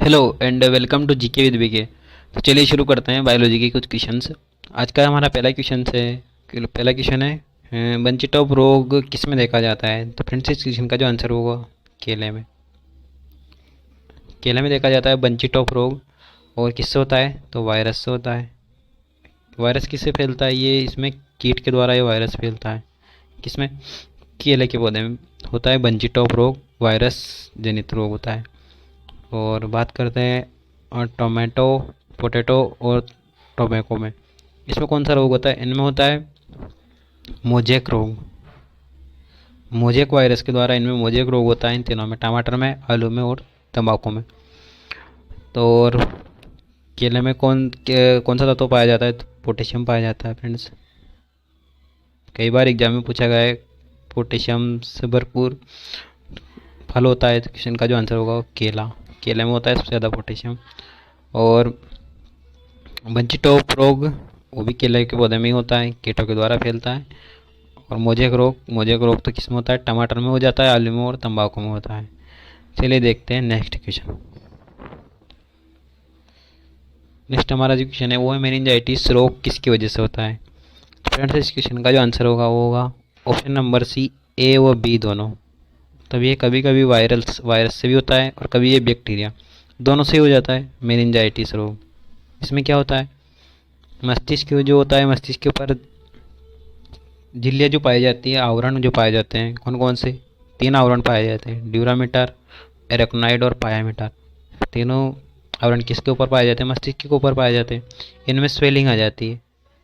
Hello and welcome to GK with BK. तो चलिए शुरू करते हैं बायोलॉजी के कुछ क्वेश्चंस। आज का हमारा पहला क्वेश्चन है बंची टॉप रोग किस में देखा जाता है। तो फ्रेंड्स इस क्वेश्चन का जो आंसर होगा केले में। केले में देखा जाता है बंची टॉप रोग। और किससे होता है तो वायरस से होता है। वायरस किससे फैलता है, ये इसमें कीट के द्वारा ये वायरस फैलता है। किसमें, केले के पौधे में होता है बंची टॉप रोग, वायरस जनित रोग होता है। और बात करते हैं और टोमेटो, पोटैटो और टोबैको में, इसमें कौन सा रोग होता है। इनमें होता है मोजेक रोग। मोजेक वायरस के द्वारा इनमें मोजेक रोग होता है, इन तीनों में, टमाटर में, आलू में और तंबाकू में। तो और केले में कौन सा तत्व पाया जाता है तो पोटेशियम पाया जाता है फ्रेंड्स। कई बार एग्जाम में पूछा गया है पोटेशियम से भरपूर फल होता है, तो क्वेश्चन का जो आंसर होगा वो केला। केले में होता है सबसे ज़्यादा पोटेशियम। और बंची टॉप रोग वो भी केले के पौधे में ही होता है, कीटों के द्वारा फैलता है। और मोजेक रोग तो किस में होता है, टमाटर में हो जाता है, आलू में और तंबाकू में होता है। चलिए देखते हैं नेक्स्ट क्वेश्चन। नेक्स्ट हमारा जो क्वेश्चन है वो है मेनिंजाइटिस रोग किसकी वजह से होता है। फ्रेंड्स इस क्वेश्चन का जो आंसर होगा वो होगा ऑप्शन नंबर सी, ए व बी दोनों। तब ये कभी कभी वायरस से भी होता है और कभी ये बैक्टीरिया, दोनों से ही हो जाता है मेनिंजाइटिस रोग। इसमें क्या होता है, मस्तिष्क जो होता है, मस्तिष्क के ऊपर झिल्लियाँ जो पाई जाती है, आवरण जो पाए जाते हैं, कौन कौन से, तीन आवरण पाए जाते हैं, ड्यूरामीटर, एरेक्नोइड और पायामीटर। तीनों आवरण किसके ऊपर पाए जाते हैं, मस्तिष्क के ऊपर पाए जाते हैं। इनमें स्वेलिंग आ जाती है,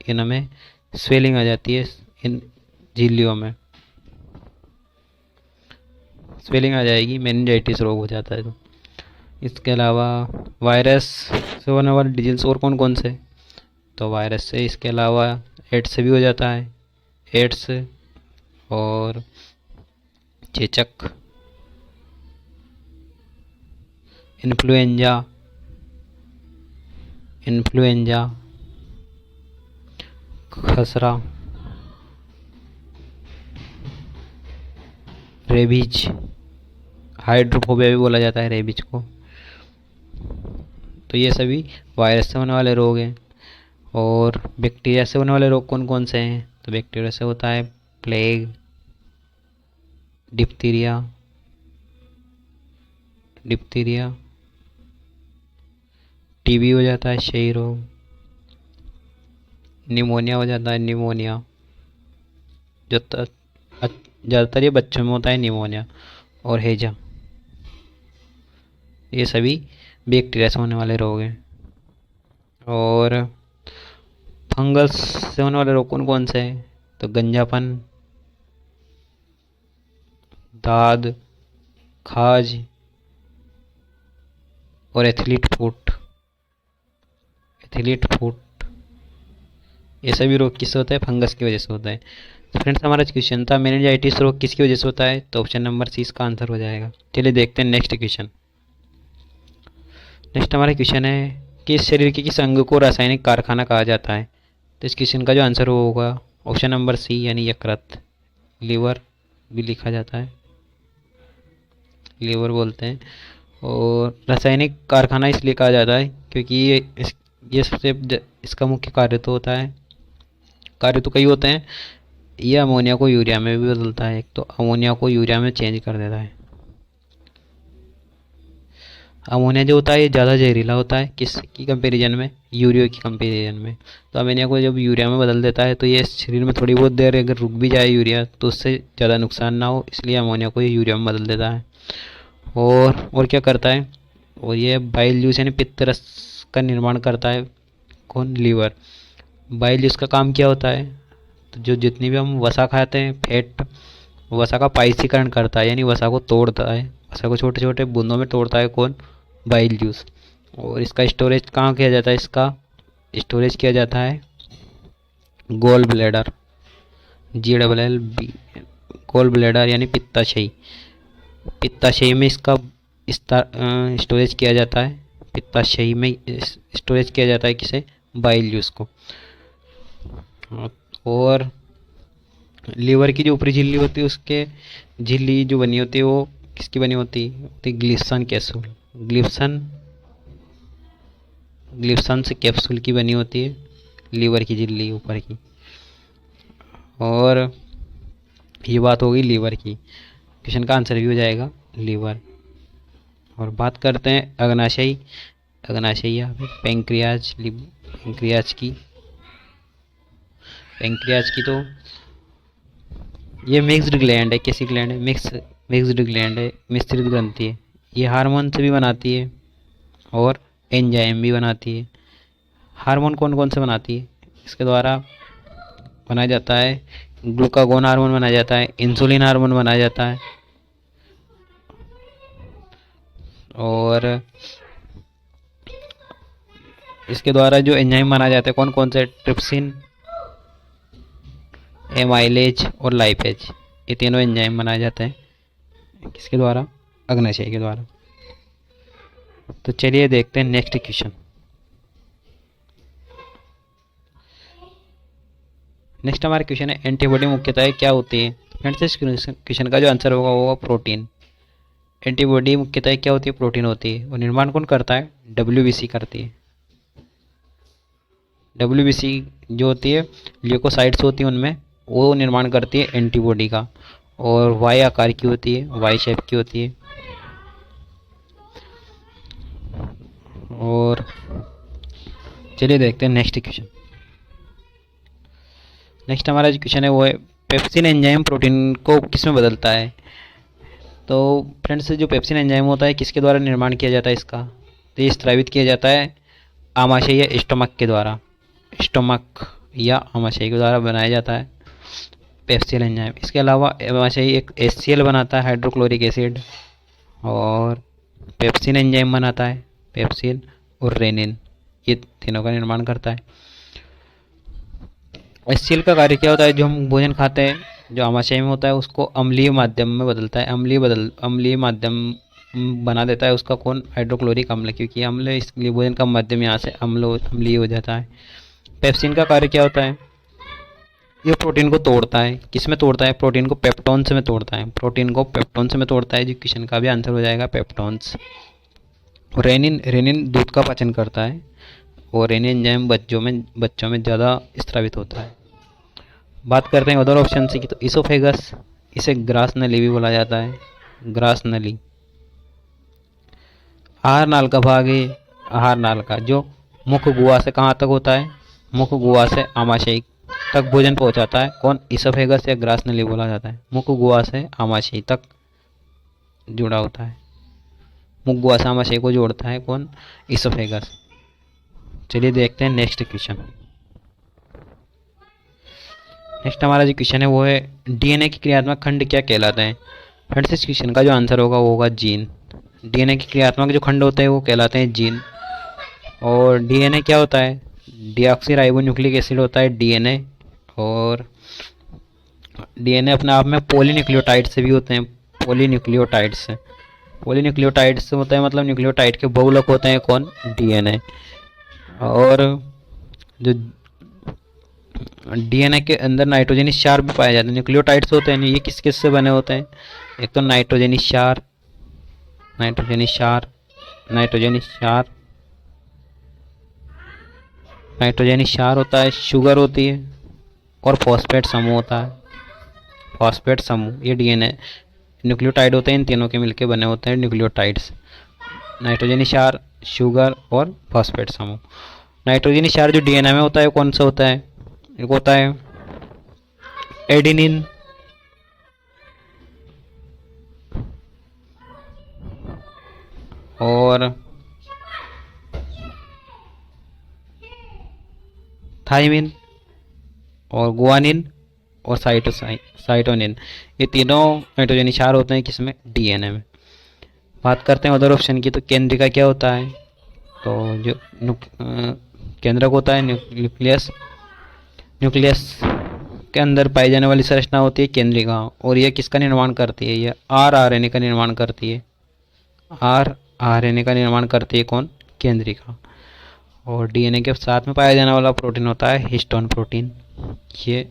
इनमें स्वेलिंग आ जाती है, इन झिल्लियों में स्वेलिंग आ जाएगी, मेनिंजाइटिस रोग हो जाता है। तो इसके अलावा वायरस से होने वाले डिजीज और कौन कौन से, तो वायरस से, इसके अलावा एड्स से भी हो जाता है, एड्स और चेचक, इन्फ्लुएंजा, खसरा, रेबीज, हाइड्रोफोबिया भी बोला जाता है रेबीज को। तो ये सभी वायरस से होने वाले रोग हैं। और बैक्टीरिया से होने वाले रोग कौन कौन से हैं, तो बैक्टीरिया से होता है प्लेग, डिप्थीरिया, टीबी हो जाता है, क्षय रोग, निमोनिया हो जाता है, निमोनिया जो ज़्यादातर ये बच्चों में होता है निमोनिया, और हैजा। ये सभी बैक्टीरिया से होने वाले रोग हैं। और फंगस से होने वाले रोग कौन कौन से हैं, तो गंजापन, दाद, खाज और एथलीट फुट। ये सभी रोग किससे होता है, फंगस की वजह से होता है। तो फ्रेंड्स हमारा क्वेश्चन था मेनिंजाइटिस रोग किसकी वजह से होता है, तो ऑप्शन नंबर सी इसका आंसर हो जाएगा। चलिए देखते हैं नेक्स्ट क्वेश्चन। नेक्स्ट हमारा क्वेश्चन है कि इस शरीर के किस अंग को रासायनिक कारखाना कहा जाता है। तो इस क्वेश्चन का जो आंसर होगा ऑप्शन नंबर सी यानी यकृत, लीवर भी लिखा जाता है, लीवर बोलते हैं। और रासायनिक कारखाना इसलिए कहा जाता है क्योंकि ये इसका मुख्य कार्य तो होता है, कार्य तो कई होते हैं। ये अमोनिया को यूरिया में भी बदलता है, एक तो अमोनिया को यूरिया में चेंज कर देता है। अमोनिया जो होता है ये ज़्यादा जहरीला होता है किसकी कंपैरिजन में, यूरिया की कंपैरिजन में। तो अमोनिया को जब यूरिया में बदल देता है तो ये शरीर में थोड़ी बहुत देर अगर रुक भी जाए यूरिया तो उससे ज़्यादा नुकसान ना हो, इसलिए अमोनिया को ये यूरिया में बदल देता है। और क्या करता है, और ये बाइल जूस यानी पित्त रस का निर्माण करता है, कौन, लीवर। बाइल जूस का काम क्या होता है, तो जो जितनी भी हम वसा खाते हैं, फैट, वसा का पाइसीकरण करता है, यानी वसा को तोड़ता है, वसा को छोटे छोटे बूंदों में तोड़ता है, कौन, बाइल जूस। और इसका स्टोरेज कहाँ किया जाता है, इसका स्टोरेज किया जाता है gall bladder, GLLB, gall bladder यानी पित्ताशयी। पित्ताशयी में इसका स्टोरेज किया जाता है, पित्ताशयी में स्टोरेज किया जाता है किसे, बाइल जूस को। और लीवर की जो ऊपरी झिल्ली होती है, उसके झिल्ली जो बनी होती है वो किसकी बनी होती है, ग्लिसन कैप्सूल, ग्लिसन ग्लिब्सन्स कैप्सूल की बनी होती है, लीवर की झिल्ली ऊपर की। और ये बात होगी लीवर की, क्वेश्चन का आंसर भी हो जाएगा लीवर। और बात करते हैं अग्नाशयी, अग्नाशयी या फिर पेंक्रियाज, पेंक्रियाज की तो ये मिक्स्ड ग्लैंड है। कैसी ग्लैंड है? मिक्स्ड ग्लैंड है, मिश्रित ग्रंथि है। ये हार्मोन से भी बनाती है और एंजाइम भी बनाती है। हार्मोन कौन कौन से बनाती है? इसके द्वारा बनाया जाता है ग्लूकागोन हार्मोन बनाया जाता है, इंसुलिन हार्मोन बनाया जाता है, और इसके द्वारा जो एंजाइम बनाया जाता है कौन कौन से? ट्रिप्सिन, एमाइलेज और लाइपेज, ये तीनों एंजाइम बनाए जाते हैं किसके द्वारा? अग्नाशय के द्वारा। तो चलिए देखते हैं नेक्स्ट क्वेश्चन। नेक्स्ट हमारा क्वेश्चन है एंटीबॉडी मुख्यतः क्या होती है? फ्रेंड्स इस क्वेश्चन का जो आंसर होगा वो होगा प्रोटीन। एंटीबॉडी मुख्यतः क्या होती है? प्रोटीन होती है। और निर्माण कौन करता है? डब्ल्यूबीसी करती है। डब्ल्यूबीसी जो होती है, ल्यूकोसाइट्स होती है उनमें, वो निर्माण करती है एंटीबॉडी का। और वाई आकार की होती है, वाई शेप की होती है। और चलिए देखते हैं नेक्स्ट क्वेश्चन। नेक्स्ट हमारा जो क्वेश्चन है वो है पेप्सिन एंजाइम प्रोटीन को किस में बदलता है? तो फ्रेंड्स जो पेप्सिन एंजाइम होता है किसके द्वारा निर्माण किया जाता है इसका? तो ये स्रावित किया जाता है आमाशय या स्टोमक के द्वारा। स्टोमक या आमाशय के द्वारा बनाया जाता है पेप्सिन एंजाइम। इसके अलावा आमाशय एक HCl बनाता है, हाइड्रोक्लोरिक एसिड, और पेप्सिन एंजाइम बनाता है, पेप्सिन और रेनिन, ये तीनों का निर्माण करता है। HCl का कार्य क्या होता है? जो हम भोजन खाते हैं, जो आमाशय में होता है, उसको अम्लीय माध्यम में बदलता है। अम्लीय माध्यम बना देता है उसका कौन? हाइड्रोक्लोरिक अम्ल, क्योंकि अम्ल इसलिए भोजन का माध्यम यहाँ से अम्लीय हो जाता है। पेप्सिन का कार्य क्या होता है? ये प्रोटीन को तोड़ता है। किस में तोड़ता है? प्रोटीन को पेप्टोन्स में तोड़ता है। प्रोटीन को पेप्टोन्स में तोड़ता है, जो क्वेश्चन का भी आंसर हो जाएगा पेप्टोन्स। रेनिन दूध का पाचन करता है, और रेनिन एंजाइम बच्चों में ज़्यादा स्रावित होता है। बात करते हैं अदर ऑप्शन की, तो इसोफेगस, इसे ग्रास नली भी बोला जाता है, ग्रास नली। आहार नाल का भाग है, आहार नाल का जो मुख गुहा से कहाँ तक होता है? मुख गुहा से आमाशय तक भोजन पहुंचाता है, कौन? इसोफेगस या ग्रास नली बोला जाता है। मुख गुहा से आमाशय तक जुड़ा होता है, मुख गुहा से आमाशय को जोड़ता है कौन? इसोफेगस। चलिए देखते हैं नेक्स्ट क्वेश्चन। नेक्स्ट हमारा जो क्वेश्चन है वो है डीएनए की क्रियात्मक खंड क्या कहलाते हैं? फ्रेंड्स इस क्वेश्चन का जो आंसर होगा वो होगा जीन। डीएनए की क्रियात्मक जो खंड होते हैं वो कहलाते हैं जीन। और डीएनए क्या होता है? डीऑक्सीराइबोन्यूक्लिक एसिड होता है डीएनए। और डीएनए अपने आप में पॉलीन्यूक्लियोटाइड से भी होते हैं, पॉलीन्यूक्लियोटाइड्स होते हैं, मतलब न्यूक्लियोटाइड के बहुलक होते हैं कौन? डीएनए। और जो डीएनए के अंदर नाइट्रोजनस क्षार भी पाए जाते हैं, न्यूक्लियोटाइड्स होते हैं, ये किस किस से बने होते हैं? एक तो नाइट्रोजनस क्षार होता है, शुगर होती है, और फॉस्फेट समूह होता है। फॉस्फेट समूह ये डीएनए न्यूक्लियोटाइड होते हैं, इन तीनों के मिलकर बने होते हैं न्यूक्लियोटाइड्स। नाइट्रोजनस क्षार, शुगर और फॉस्फेट समूह। नाइट्रोजनस क्षार जो डीएनए में होता है कौन सा होता है? एक होता है एडेनिन, और थाइमिन, और गुआनिन, और साइटोनिन, ये तीनों नाइट्रोजन क्षार होते हैं किसमें? डीएनए में। बात करते हैं अदर ऑप्शन की, तो केंद्रिका क्या होता है? तो जो केंद्रक होता है न्यूक्लियस के अंदर पाई जाने वाली संरचना होती है केंद्रिका। और यह किसका निर्माण करती है? यह आरएनए का निर्माण करती है। आरएनए का निर्माण करती है कौन? केंद्रिका। और डीएनए के साथ में पाया जाने वाला प्रोटीन होता है हिस्टोन प्रोटीन। ये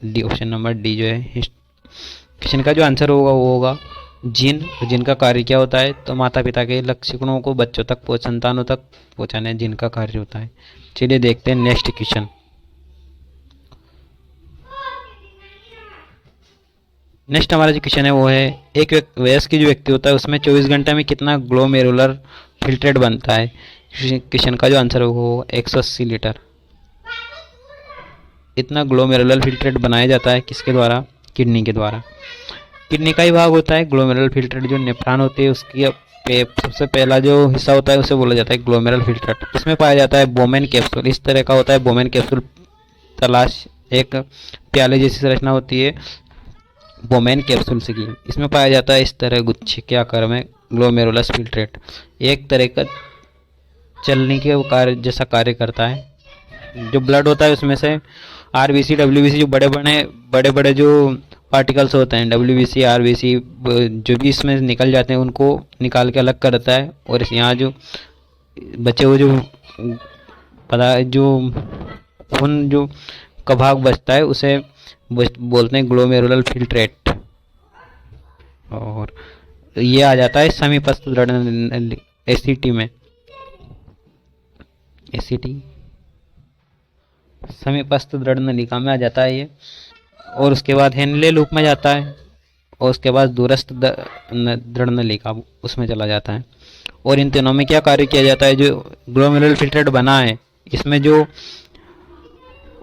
डी, ऑप्शन नंबर डी जो है क्वेश्चन का जो आंसर होगा वो होगा जीन, तो जीन का कार्य क्या होता है? तो माता पिता के लक्षणों को बच्चों तक संतानों तक पहुंचाने जीन का कार्य होता है। चलिए देखते हैं नेक्स्ट क्वेश्चन। नेक्स्ट हमारा जो क्वेश्चन है वो है, एक वयस्क जो व्यक्ति होता है उसमें 24 घंटे में कितना ग्लोमेरुलर फिल्ट्रेट बनता है? क्वेश्चन का जो आंसर होगा वो 180 लीटर। इतना ग्लोमेरुलर फिल्ट्रेट बनाया जाता है किसके द्वारा? किडनी के द्वारा। किडनी का ही भाग होता है ग्लोमेरुलर फिल्ट्रेट। जो नेफ्रॉन होती है उसकी सबसे पहला जो हिस्सा होता है उसे बोला जाता है ग्लोमेरुलर फिल्ट्रेट। इसमें पाया जाता है बोमेन कैप्सूल। इस तरह का होता है बोमेन कैप्सूल तलाश, एक प्याले जैसी संरचना होती है बोमेन कैप्सूल से की। इसमें पाया जाता है इस तरह गुच्छे के आकार में ग्लोमेरुलर फिल्ट्रेट। एक तरह का चलने के कार्य जैसा कार्य करता है। जो ब्लड होता है उसमें से आरबीसी डब्ल्यूबीसी जो बड़े बड़े जो पार्टिकल्स होते हैं, डब्ल्यूबीसी आरबीसी जो भी इसमें निकल जाते हैं उनको निकाल के अलग करता है। और यहाँ जो बचे हुए जो खून जो का भाग बचता है उसे बोलते हैं ग्लोमेरुलर फिल्ट्रेट। और ये आ जाता है समीपस्थ दृढ़ एसीटी में, एसीटी समीपस्थ दृढ़ नलिका में आ जाता है ये। और उसके बाद हेनले लूप में जाता है और उसके बाद दूरस्थ दृढ़ नलिका उसमें चला जाता है। और इन तीनों में क्या कार्य किया जाता है? जो ग्लोमेरुलर फिल्ट्रेट बना है इसमें जो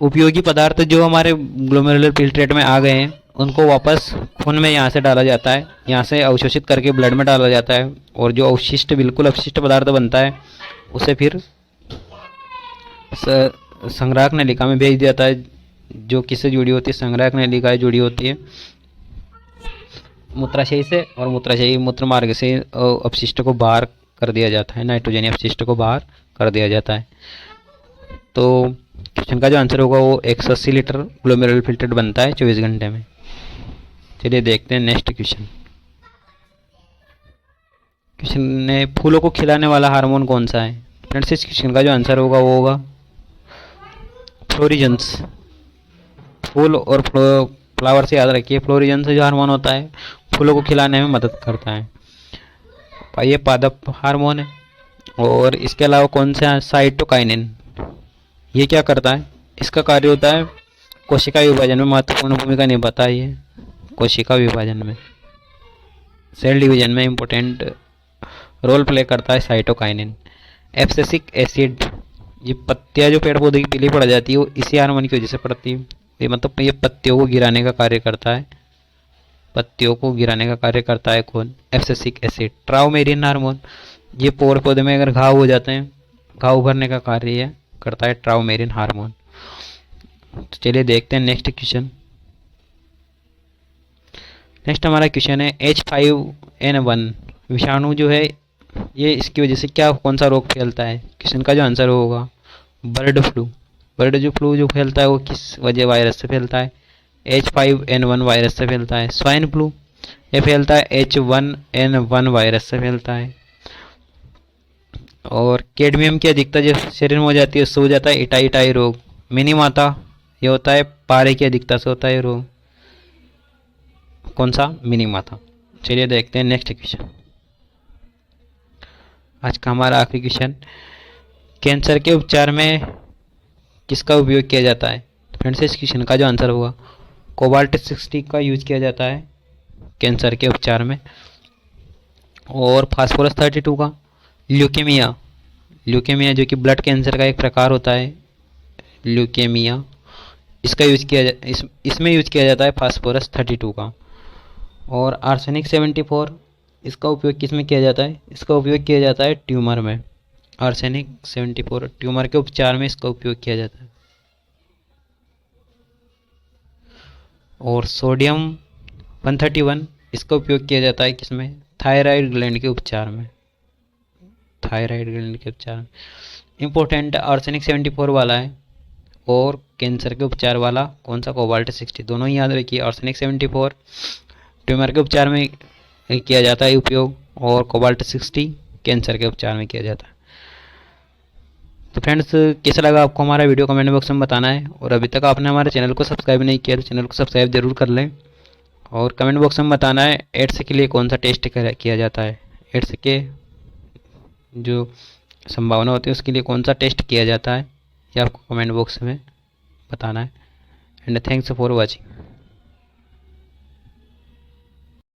उपयोगी पदार्थ जो हमारे ग्लोमेरुलर फिल्ट्रेट में आ गए हैं उनको वापस खून में यहाँ से डाला जाता है, यहाँ से अवशोषित करके ब्लड में डाला जाता है। और जो अवशिष्ट बिल्कुल अपशिष्ट पदार्थ बनता है उसे फिर संग्राहक नलिका में भेज दिया जाता है, जो किससे जुड़ी होती है? संग्राहक नलिका जुड़ी होती है मूत्राशय से। और मूत्राशय मूत्र मार्ग से अपशिष्ट को बाहर कर दिया जाता है, नाइट्रोजन अपशिष्ट को बाहर कर दिया जाता है। तो क्वेश्चन का जो आंसर होगा वो 180 लीटर ग्लोमेरुलर फिल्ट्रेट बनता है 24 घंटे में। चलिए देखते हैं नेक्स्ट क्वेश्चन। क्वेश्चन ने फूलों को खिलाने वाला हार्मोन कौन सा है? फ्रेंड्स इस क्वेश्चन का जो आंसर होगा वो होगा फ्लोरिजेंस। फूल और फ्लावर से याद रखिए, फ्लोरिजेंस जो हार्मोन होता है फूलों को खिलाने में मदद करता है। ये पादप हार्मोन है। और इसके अलावा कौन सा? साइटोकाइनिन। ये क्या करता है? इसका कार्य होता है कोशिका विभाजन में महत्वपूर्ण भूमिका निभाता है। ये कोशिका विभाजन में, सेल डिवीजन में इम्पोर्टेंट रोल प्ले करता है साइटोकाइनिन। एब्सिसिक एसिड, ये पत्तियाँ जो पेड़ पौधे की पीली पड़ जाती है वो इसी हार्मोन की वजह से पड़ती है। ये मतलब ये पत्तियों को गिराने का कार्य करता है, पत्तियों को गिराने का कार्य करता है कौन? Abscisic acid. ट्राउमेरिन हार्मोन, ये पेड़ पौधे में अगर घाव हो जाते हैं, घाव भरने का कार्य करता है ट्राउमेरिन हार्मोन। तो चलिए देखते हैं नेक्स्ट क्वेश्चन। नेक्स्ट हमारा क्वेश्चन है H5N1 विषाणु जो है ये इसकी वजह से क्या कौन सा रोग फैलता है? क्वेश्चन का जो आंसर होगा बर्ड फ्लू। बर्ड जो फ्लू जो फैलता है वो किस वजह वायरस से फैलता है? H5N1 वायरस से फैलता है। स्वाइन फ्लू ये फैलता है H1N1 वायरस से फैलता है। और कैडमियम की अधिकता जो शरीर में हो जाती है उससे हो जाता है इटाई रोग। मिनी माता ये होता है पारे की अधिकता से होता है रोग। कौन सा? मिनी माता। चलिए देखते हैं नेक्स्ट क्वेश्चन। आज का हमारा आखिरी क्वेश्चन, कैंसर के उपचार में किसका उपयोग किया जाता है? फ्रेंड्स इस क्वेश्चन का जो आंसर होगा कोबाल्ट 60 का यूज किया जाता है कैंसर के उपचार में। और फास्फोरस 32 का। ल्यूकेमिया, ल्यूकेमिया जो कि ब्लड कैंसर का एक प्रकार होता है, ल्यूकेमिया, इसका यूज किया इसमें यूज किया जाता है फास्फोरस 32 का। और आर्सेनिक 74 इसका उपयोग किस में किया जाता है? इसका उपयोग किया जाता है ट्यूमर में। आर्सेनिक 74 ट्यूमर के उपचार में इसका उपयोग किया जाता है। और सोडियम 131 इसका उपयोग किया जाता है किसमें? थायराइड ग्लैंड के उपचार में, थायराइड ग्लैंड के उपचार में। इम्पोर्टेंट आर्सेनिक 74 वाला है और कैंसर के उपचार वाला कौन सा? कोबाल्ट 60। दोनों ही याद रखिए, आर्सेनिक 74 ट्यूमर के उपचार में किया जाता है उपयोग और कोबाल्ट 60 कैंसर के उपचार में किया जाता है। तो फ्रेंड्स कैसा लगा आपको हमारा वीडियो कमेंट बॉक्स में बताना है। और अभी तक आपने हमारे चैनल को सब्सक्राइब नहीं किया तो चैनल को सब्सक्राइब जरूर कर लें और कमेंट बॉक्स में बताना है एड्स के लिए कौन सा टेस्ट किया जाता है, एड्स के जो संभावना होती है उसके लिए कौन सा टेस्ट किया जाता है, ये आपको कमेंट बॉक्स में बताना है। And thanks for watching.